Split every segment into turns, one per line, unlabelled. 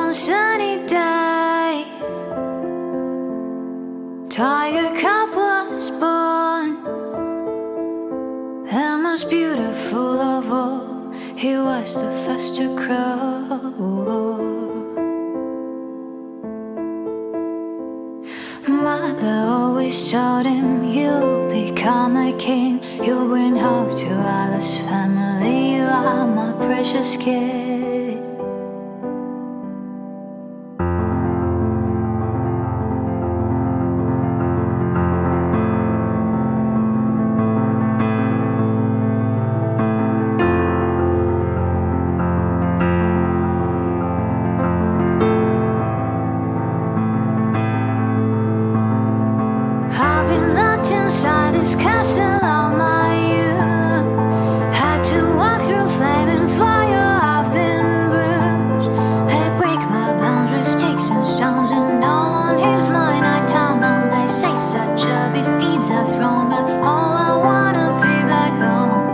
one sunny day, Tiger Cub was born. The most beautiful of all, he was the first to crow. Mother always told him, you'll become a king, you'll bring hope to Allah's family. You are my precious kid. Inside this castle all my youth, had to walk through flaming fire. I've been bruised, they break my boundaries, sticks and stones, and no one is mine. I time on, they say such a beast needs a throne, but all I wanna be back home.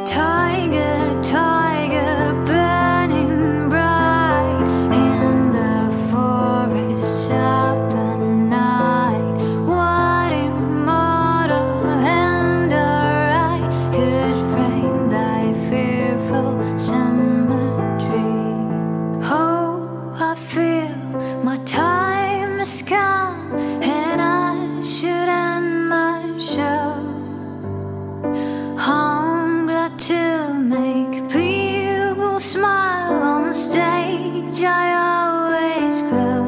Tiger, tiger, burning bright in the forest of the come, and I should end my show. I'm glad to make people smile on stage. I always glow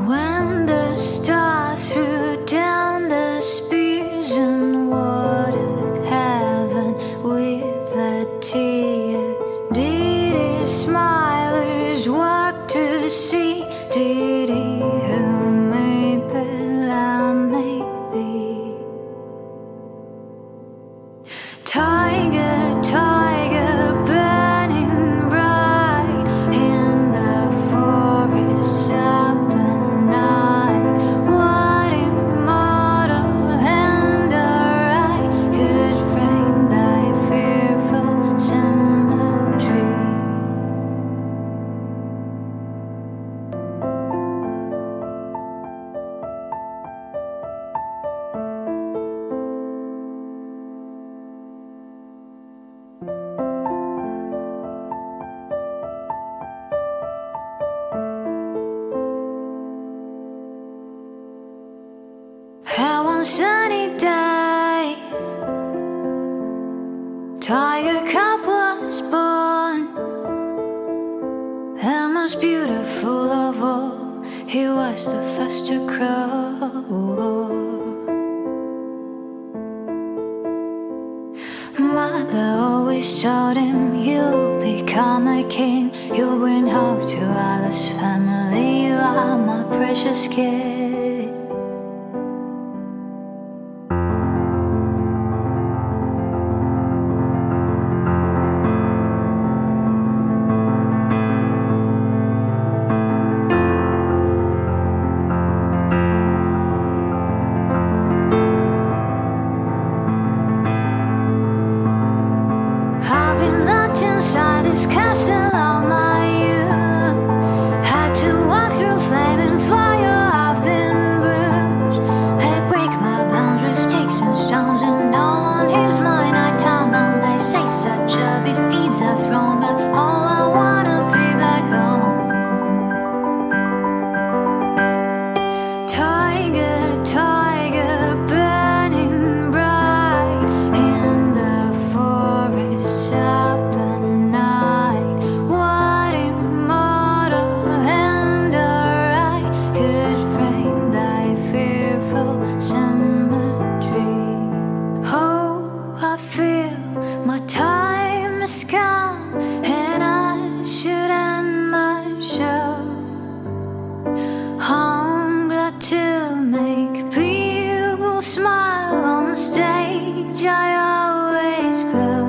when the stars threw down the spears and watered heaven with the tears. Did his smilers walk to see? Did he who made the lamb make thee? Tiger, tiger, burning bright in the forest of the night. What immortal hand or eye could frame thy fearful symmetry? One sunny day, Tiger Cub was born. The most beautiful of all, he was the first to crow. Mother always told him, you'll become a king, you'll bring hope to Allah's family. You are my precious kid. Inside this castle all my youth, had to walk through flaming fire. I've been bruised, they break my boundaries, sticks and stones, and no one is mine. I time on, they say such a beast needs a throne, but all I wanna be back home. Tiger, tiger, burning bright in the forest of the night. What immortal hand or eye could frame thy fearful symmetry? Oh, I feel my time has come, and I should end my show. I'm glad to make people smile on stage. I always glow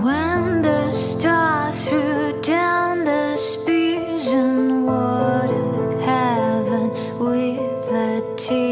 when the stars threw down the spears and watered heaven with the tears.